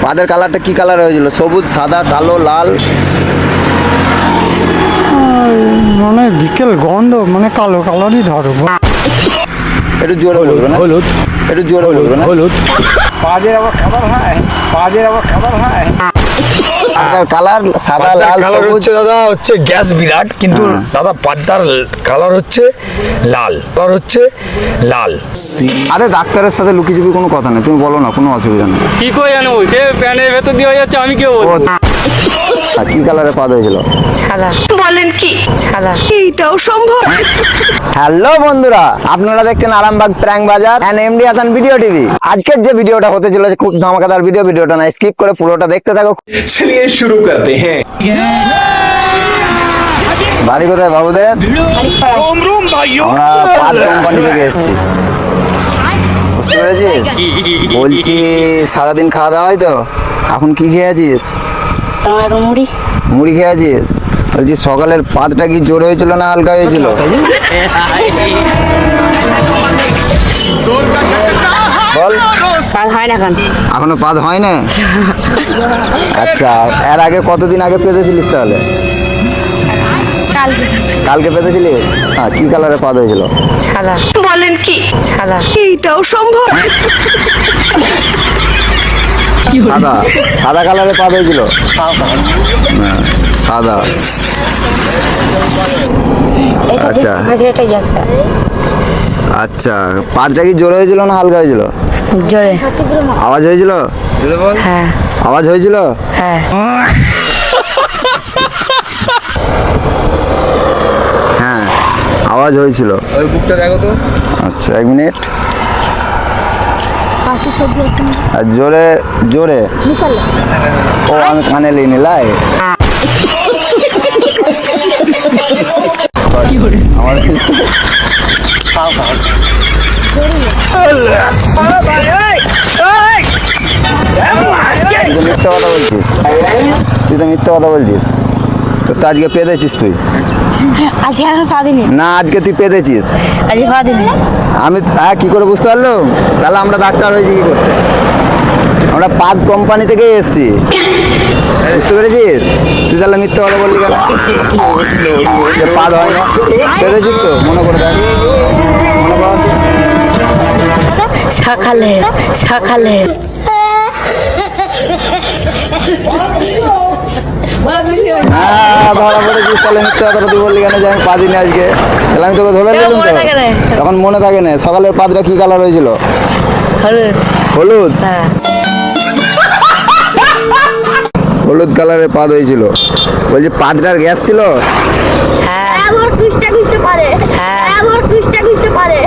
পাদের কালারটা কি কালার হয়েছিল? সবুজ, সাদা, কালো, লাল? মানে বিকেল গন্ধ, মানে কালো কালারই ধরবো। একটু জোরে বলবে না? হলুদ। একটু জোরে বলবে না? হলুদ। পাদের আবার কালার হয়, পাদের আবার কালার হয়। পাদের কালার সাদা, লাল, কালার সবুজ। হচ্ছে দাদা হচ্ছে গ্যাস বিরাট, কিন্তু দাদা পাড্ডার কালার হচ্ছে লাল, কালার হচ্ছে লাল। আরে ডাক্তারের সাথে লুকিচুপি কোনো কথা নেই, তুমি বলো না, কোনো অসুবিধা নেই। কি করে জানবো? সে প্যানের ভেতর দিয়ে হয়ে যাচ্ছে, আমি কেউ ও কি কালারের পাদ হয়েছিল? সাদা। বলেন কি? সাদা। এইটাও সম্ভব? হ্যালো বন্ধুরা, আপনারা দেখছেন Arambagh prank Bazar and MD Hasan video TV. আজকের যে ভিডিওটা হতে চলেছে খুব ধামাকাদার ভিডিওটা না স্কিপ করে পুরোটা দেখতে থাকো। चलिए शुरू करते हैं। বাড়ি কোথায় বাবুদের? আমরা পাদ কোম্পানি থেকে এসেছি, বুঝতে পেরেছিস? বলছি সারাদিন খাওয়া দাওয়া হয় তো? এখন কি খেয়েছিস? মুড়ি। মুড়ি খেয়েছিস? বলছি সকালের পাদটা কি জোর হয়েছিল না হালকা হয়েছিল? বল। পাল হয় না কেন? এখনো পাদ হয় না? আচ্ছা, এর আগে কতদিন আগে পেতেছিলিস তাহলে? কালকে। কালকে পেতেছিলি? হ্যাঁ, কি কালারের পাদ হয়েছিল? সাদা। বলেন কি? সাদা। এইটাও সম্ভব? সাদা। সাদা কালারের পাদ হয়েছিল? না, সাদা। আচ্ছা এটা গ্যাস। আচ্ছা, পাদটা কি জোরে হয়েছিল না হালকা হয়েছিল? জোরে। আওয়াজ হয়েছিল? হ্যাঁ। আওয়াজ হয়েছিল? হ্যাঁ। হ্যাঁ, আওয়াজ হয়েছিল। ওই বুকটা দেখো তো। আচ্ছা, এক মিনিট। আর জোরে জোরে। ও আমি কানে লিনি লাই। আমার মিথ্যা কথা বলছিস, তুই তো মিথ্যা কথা বলছিস। তো আজকে পেতেছিস তুই? আজকে এখন পা দিনি। না, আজকে তুই পেতেছিস। আজকে পা দিনি। আমি হ্যাঁ, কি করে বুঝতে পারলো? তাহলে আমরা ডাক্তার হয়েছি কি করতে? আমরা পাদ কোম্পানি থেকে এসেছি, বুঝতে পেরেছিস? তুই তাহলে মিথ্যা কথা বললি কেন? যে পাদ হয় না, পেতেছিস তো? মনে করে দেখ, মনে কর। সকালে। সকালে। হ্যাঁ, ধরা পড়েছিস। তাহলে মিথ্যা কথাটা তুই বললি কেন যে আমি পা দিনি আজকে? তাহলে আমি তোকে ধরে নিলাম মনে থাকে না। তো। তখন মনে থাকে না। সকালের পাদটা কি কালার হয়েছিল? হলুদ। হলুদ। হ্যাঁ। হলুদ কালারের পাদ হয়েছিল। বলছি পাদটার গ্যাস ছিল? হ্যাঁ। আবার কুষ্টা কুষ্টা পারে। হ্যাঁ। আবার কুষ্টা কুষ্টা পারে।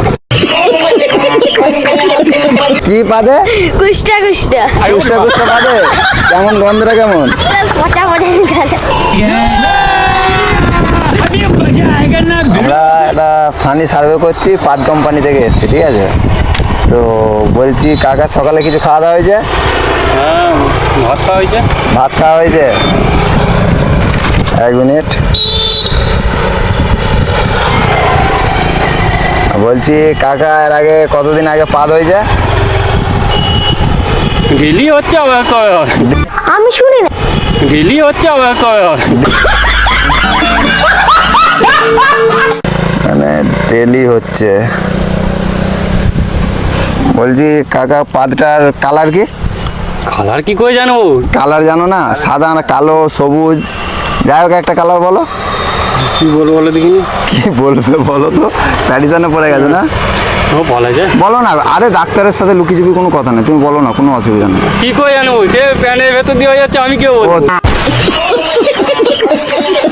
কি পাদে? কুষ্টা কুষ্টা। কুষ্টা কুষ্টা পাদে? কেমন গন্ধটা কেমন? পচা পচা চলে। আমরা একটা ফানি সার্ভে করছি, পাদ কোম্পানি থেকে এসেছি, ঠিক আছে? তো বলছি কাকা সকালে কিছু খাওয়া দাওয়া হয়েছে? হ্যাঁ, ভাত খাওয়া হয়েছে। ভাত খাওয়া হয়েছে? এক মিনিট। বলছি কাকা এর আগে কতদিন আগে পাদ হয়েছে? ডেলি হচ্ছে আবার কবে হয়? আমি শুনি না। ডেলি হচ্ছে আবার কবে হয়? মানে ডেলি হচ্ছে। বলছি কাকা পাদটার কালার কি? কালার কি করে জানো? কালার জানো না? সাদা না কালো, সবুজ, যাই হোক একটা কালার বলো। কি বলবো বলো দেখিনি? কি বলবে বলো তো? ট্র্যাডিশনে পড়ে গেছে না? ও বলা যায়। বলো না। আরে ডাক্তারের সাথে লুকিচুপি কোনো কথা নেই, তুমি বলো না, কোনো অসুবিধা নেই। কি করে জানবো? সে প্যানের ভেতর দিয়ে হয়ে যাচ্ছে, আমি কেউ ও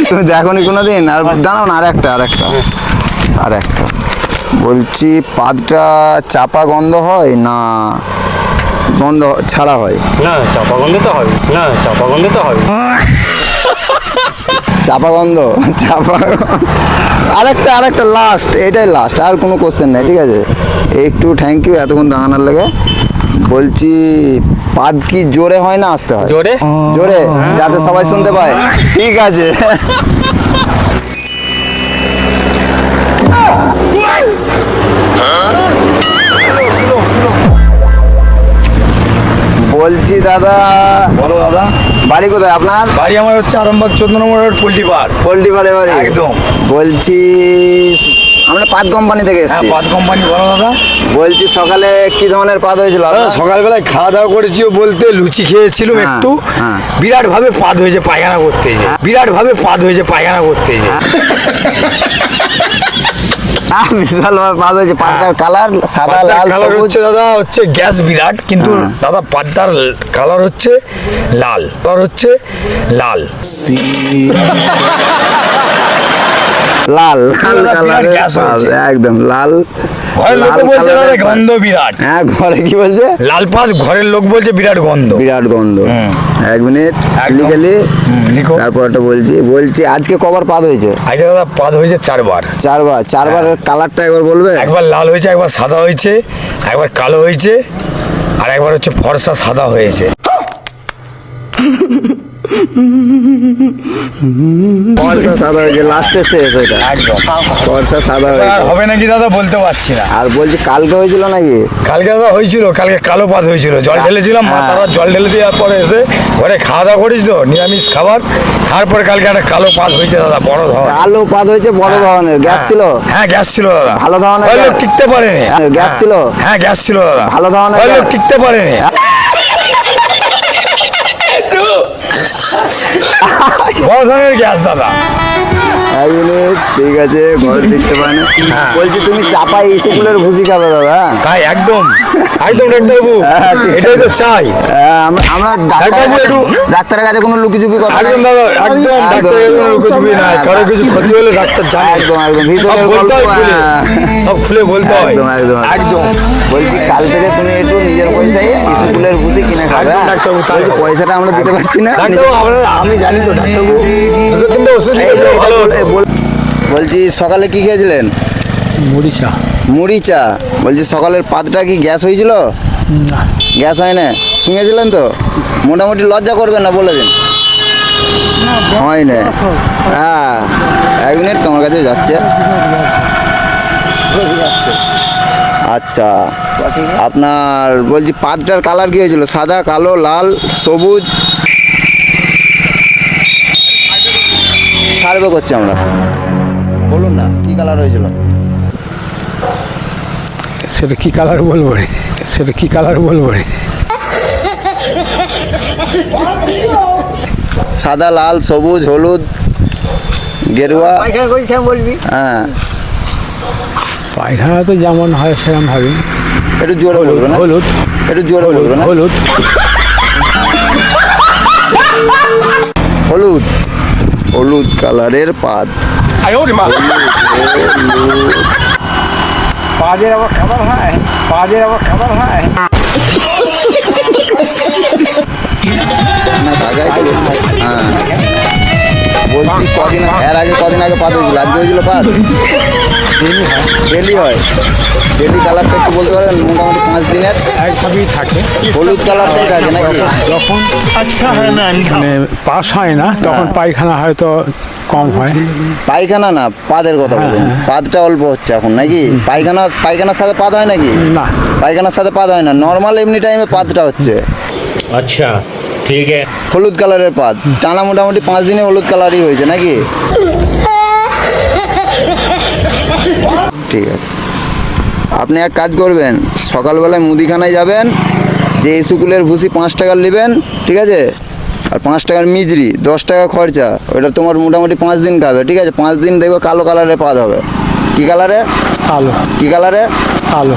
তুমি দেখোনি কোনোদিন? আর দাঁড়াও না, আর একটা বলছি পাদটা চাপা গন্ধ হয় না গন্ধ ছাড়া হয়? না, চাপা গন্ধে তো হবে না, চাপা গন্ধে তো হবে। চাপা গন্ধ। আরেকটা লাস্ট, এটাই লাস্ট, আর কোনো কোশ্চেন নেই, ঠিক আছে? একটু থ্যাংক ইউ এতক্ষণ দাঁড়ানোর লাগে। বলছি পাদ কি জোরে হয় না আস্তে হয়? জোরে। জোরে, যাতে সবাই শুনতে পায়। ঠিক আছে। বলছি দাদা, বলো দাদা। বাড়ি কোথায় আপনার? বাড়ি আমার হচ্ছে আরামবাগ 14 নম্বর রোড, পোল্ট্রি পাড়। পোল্ট্রি পাড়ে বাড়ি? একদম। বলছি আমরা পাত কোম্পানি থেকে হ্যাঁ, এসেছি। পাত কোম্পানি। বলো দাদা। বলছি সকালে কি ধরনের পাত হয়েছিল দাদা, আপনার? সকালবেলায় খাওয়া দাওয়া করেছি বলতে লুচি খেয়েছিলাম হ্যাঁ, একটু। হ্যাঁ। বিরাট ভাবে পাদ হয়েছে পায়খানা করতে যে, বিরাট ভাবে পাদ হয়েছে পায়খানা করতে যে। বিশাল ভাবে পাত হয়েছে। পাতটার কালার সাদা, পাতার লাল, কালার সবুজ। হচ্ছে দাদা হচ্ছে গ্যাস বিরাট, কিন্তু দাদা পাতার কালার হচ্ছে লাল, কালার হচ্ছে লাল। লাল লাল দাদা, কালারের বিরাট গ্যাস পাত, হয়েছে। একদম লাল। ঘরের লোক লাল বলছে দাদা কালারের পাত। গন্ধ বিরাট। হ্যাঁ, ঘরে কি বলছে? লাল পাত ঘরের লোক বলছে বিরাট গন্ধ। বিরাট গন্ধ। হুম। 1 মিনিট একদম। লিখে নি। লিখো। তারপর একটা বলছি আজকে কবার পাত হয়েছে? আজকে দাদা পাত হয়েছে 4 বার। 4 বার। 4 বারের কালারটা একবার বলবে? একবার লাল হয়েছে, একবার সাদা হয়েছে, একবার কালো হয়েছে, আর একবার হচ্ছে ফর্সা সাদা হয়েছে। ফর্সা সাদা হয়েছে, লাস্টে শেষ ওইটা। একদম। ফর্সা সাদা আর হয়েছে। হবে নাকি দাদা বলতে পারছি না। আর বলছি কালকে হয়েছিল নাকি? কালকে দাদা হয়েছিল, কালকে কালো পাত হয়েছিল, জল ঢেলেছিলাম, হ্যাঁ। মাথাটা জল ঢেলে দেওয়ার পরে এসে ঘরে খাওয়া দাওয়া করিস তো নিরামিষ খাবার, খাওয়ার পরে কালকে একটা কালো পাত হয়েছে দাদা, বড় ধরনের। কালো পাত হয়েছে, বড় ধরনের। গ্যাস ছিল? হ্যাঁ, গ্যাস ছিল দাদা। ভালো ধরনের ওই লোক গ্যাস? টিকতে পারেনি। গ্যাস ছিল? হ্যাঁ, গ্যাস ছিল দাদা। ভালো ধরনের ওই লোক গ্যাস? টিকতে পারেনি। বড় ধরনের গ্যাস দাদা। 1 মিনিট, ঠিক আছে, ঘরে দেখতে পারেন। বলছি তুমি চাপাই স্কুলের ভুসি খাবে দাদা? তাই একদম একদম ডাক্তারবাবু, হ্যাঁ, ঠিক আছে। এটাই তো চাই। আমরা ডাক্তারবাবু একটু- ডাক্তারের কাছে কোনো লুকিচুপি কথা একদম নেই। দাদা, একদম ডাক্তারের কোনো লুকোচুপি নাই, কারো কিছু ক্ষতি হলে ডাক্তার জানে। একদম, একদম। সব ভিতরের বলতে হয় গল্প, খুলে, হ্যাঁ। সব খুলে বলতে হয়। একদম, একদম, একদম। বলছি কাল থেকে তুমি একটু নিজের পয়সায় স্কুলের ভুসি কিনে খাবে। একদম হ্যাঁ? ডাক্তারবাবু, তাই বলছি হবে। পয়সাটা আমরা দিতে পারছি না। ডাক্তারবাবু, আমি জানি তো ডাক্তারবাবু, 2-3টে ওষুধ লিখে দিলে ভালো হতো। বলছি সকালে কি খেয়েছিলেন? মরিচা মুড়ি চা। বলছি সকালের পাতটা কি গ্যাস হয়েছিল? গ্যাস হয় না? শুনেছিলেন তো? মোটামুটি লজ্জা করবেন না, বলে দিন। হয় না? হ্যাঁ, 1 মিনিট, তোমার কাছে যাচ্ছে। আচ্ছা, আপনার বলছি পাতটার কালার কি হয়েছিল? সাদা, কালো, লাল, সবুজ? সার্ভে করছি আমরা। বলুন না কি কালার হয়েছিল? সেটা কি কালার বলবো রে, সেটা কি কালার বলবো রে? সাদা, লাল, সবুজ, হলুদ, গেরুয়া? হ্যাঁ, পায়খানা তো যেমন হয় সেরকম হবে। একটু জোরে বলবে না? হলুদ, একটু জোরে বলবে না? হলুদ, হলুদ, হলুদ কালারের পাত। পাজের আবার খাবার হয়, পাজের আবার খাবার হয়। না, ঢাকায় তো বলছি। হ্যাঁ, বলছি এর আগে কদিন আগে পাত হয়েছিল? আজকে হয়েছিল পাত? ডেলি হয়? ডেলি কালারটা একটু বলতে পারেন? মোটামুটি 5 দিনের একভাবেই থাকে। হলুদ কালারটাই থাকে নাকি? যখন মানে পাস হয় না তখন পায়খানা হয়তো কম হয়। পায়খানা না, পাদের কথা বলুন। পাদটা অল্প হচ্ছে এখন নাকি? পায়খানার সাথে পাদ হয় নাকি? না, পায়খানার সাথে পাদ হয় না, নর্মাল এমনি টাইমে পাদটা হচ্ছে। अच्छा ठीक है। হলুদ কালারের পাদ টানা মোটামুটি 5 দিনে হলুদ কালারই হয়েছে নাকি? ঠিক আছে, আপনি এক কাজ করবেন, সকালবেলায় মুদিখানায় যাবেন, যে স্কুলের ভুসি 5 টাকার নেবেন, ঠিক আছে? আর 5 টাকার মিজরি, 10 টাকা খরচা, ওটা তোমার মোটামুটি 5 দিন খাবে, ঠিক আছে? 5 দিন দেখবে কালো কালারের পাদ হবে। কি কালারে? কালো, কি কালারে? কালো।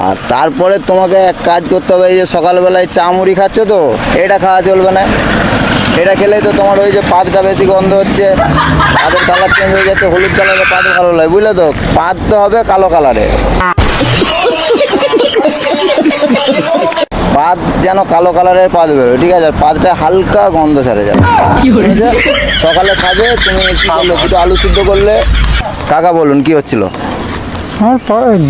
আর তারপরে তোমাকে এক কাজ করতে হবে, এই যে সকালবেলায় চা মুড়ি খাচ্ছ তো, এটা খাওয়া চলবে না। এটা খেলেই তো তোমার ওই যে পাতটা বেশি গন্ধ হচ্ছে, পাতের কালার চেঞ্জ হয়ে যাচ্ছে, হলুদ কালারের পাত ভালো লাগে, বুঝলে তো? পাত তো হবে কালো কালারে। পাত যেন কালো কালারের পাত বেরোয়, ঠিক আছে? আর পাতটা হালকা গন্ধ ছেড়ে যাবে। ঠিক আছে? সকালে খাবে তুমি, কি করলে? দুটো আলু সিদ্ধ করলে। কাকা বলুন কি হচ্ছিল? আমার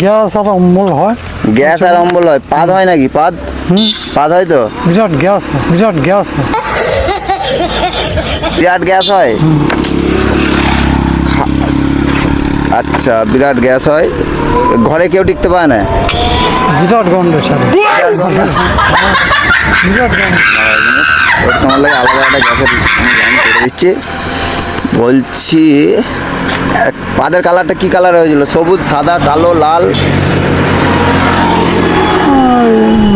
গ্যাস আর অম্বল হয়। গ্যাস আর অম্বল হয়? পাদ হয় নাকি? পাদ পাদ হয় তো? বিরাট গ্যাস হয়, বিরাট গ্যাস হয়। বিরাট গ্যাস হয়? আচ্ছা, বিরাট গ্যাস হয়। ঘরে কেউ টিকতে পারে না? বিরাট গন্ধ ছাড়ে বিরাট গন্ধ। ওটা তোমার লাগে আলাদা একটা গ্যাসের লাইন করে দিচ্ছি। বলছি পাদের কালারটা কি কালার হয়েছিল? সবুজ, সাদা, কালো, লাল?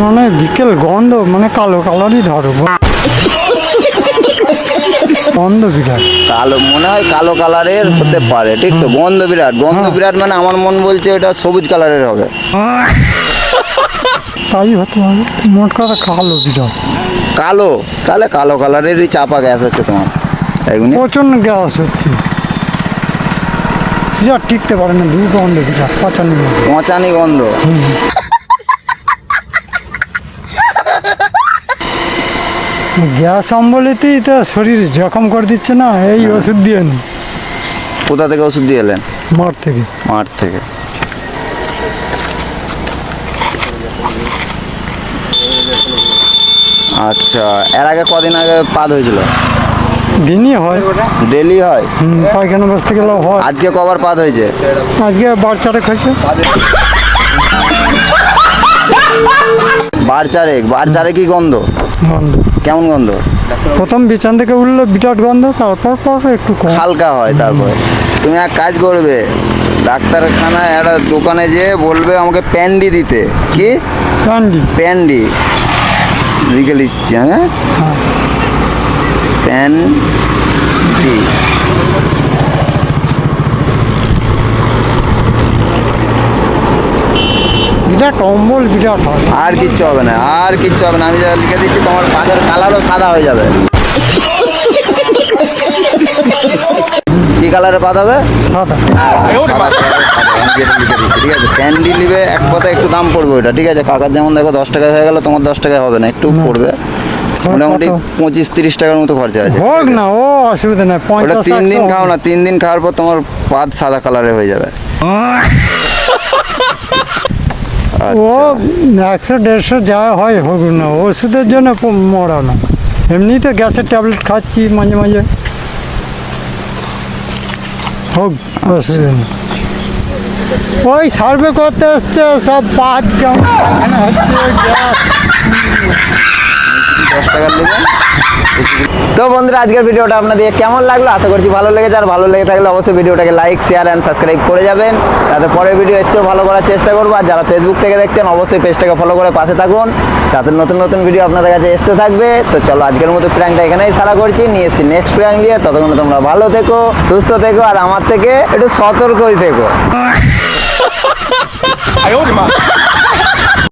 মানে বিকেল গন্ধ, মানে কালো কালারই ধরো গন্ধ বিরাট। কালো মনে হয়, কালো কালারের হতে পারে, ঠিক তো? গন্ধ বিরাট, গন্ধ বিরাট মানে আমার মন বলছে ওটা সবুজ কালারের হবে। তাই হতে হবে, মোট কথা কালো বিরাট। কালো, তাহলে কালো কালারেরই চাপা গ্যাস হচ্ছে তোমার এগুলি। প্রচন্ড গ্যাস হচ্ছে, বিরাট টিকতে পারে না, দুর্গন্ধ বিরাট, পচানি পচানি গন্ধ। গ্যাস অম্বলেতেই তো শরীর জখম করে দিচ্ছে না, এই ওষুধ দিয়ে নি কোথা থেকে ওষুধ দিয়ে এলেন? মাঠ থেকে। মাঠ থেকে। আচ্ছা, এর আগে কদিন আগে পাদ হয়েছিল? দিনই হয়, ডেলি হয়? পায়খানা বসতে গেলেও হয়। আজকে কবার পাদ হয়েছে? আজকে বাচ্চাটা খাইছে বার চারেক। বার চারে কি গন্ধ? গন্ধ, কেমন গন্ধ? প্রথম বিছান থেকে উঠলো বিরাট গন্ধ, তারপর পর একটু কম। হালকা হয়। তারপরে তুমি এক কাজ করবে, ডাক্তারখানায় একটা দোকানে যেয়ে বলবে আমাকে প্যান্ডি দিতে। কি ক্যান্ডি? প্যান্ডি লিখে নিচ্ছি। হ্যাঁ, প্যান্ডি। বিরাট অম্বল বিরাট হয়। আর কিচ্ছু হবে না, আর কিচ্ছু হবে না। আমি যা লিখে দিচ্ছি তোমার পাদের কালারও সাদা হয়ে যাবে। কি কালারের পাদ হবে? সাদা। সাদা colour-এর পাদ হবে। আমি যেটা লিখে দিচ্ছি, ঠিক আছে? ক্যান্ডি নিবে এক কথা, একটু দাম পড়বে ওইটা, ঠিক আছে? কাকার যেমন দেখো 10 টাকায় হয়ে গেল, তোমার 10 টাকায় হবে না, একটু পড়বে। মোটামুটি 25-30 টাকার মতো খরচা আছে। হোক না, ও অসুবিধা নেই, ওটা 50 3 দিন 100 খাও না, 3 দিন খাওয়ার পর তোমার পাদ সাদা কালারের হয়ে যাবে। ও 100-150 যা হয় হোক না, ওষুধের জন্য মরা না। এমনিতে গ্যাসের ট্যাবলেট খাচ্ছি মাঝে মাঝে, হোক অসুবিধা নেই। ওই সার্ভে করতে এসছে সব পাত কেমন পায়খানা হচ্ছে, গ্যাস। 10 টাকার নেবে। তো বন্ধুরা, আজকের ভিডিওটা আপনাদের কেমন লাগলো? আশা করছি ভালো লেগেছে। আর ভালো লেগে থাকলে অবশ্যই ভিডিওটাকে লাইক, শেয়ার অ্যান্ড সাবস্ক্রাইব করে যাবেন, তাতে পরের ভিডিও একটু ভালো করার চেষ্টা করবো। আর যারা ফেসবুক থেকে দেখছেন অবশ্যই পেজটাকে ফলো করে পাশে থাকুন, তাতে নতুন নতুন ভিডিও আপনাদের কাছে আসতে থাকবে। তো চলো, আজকের মতো প্র্যাঙ্কটা এখানেই সারা করছি, নিয়ে এসেছি নেক্সট প্র্যাঙ্ক নিয়ে। ততক্ষণ তোমরা ভালো থেকো, সুস্থ থেকো, আর আমার থেকে একটু সতর্কই থেকো।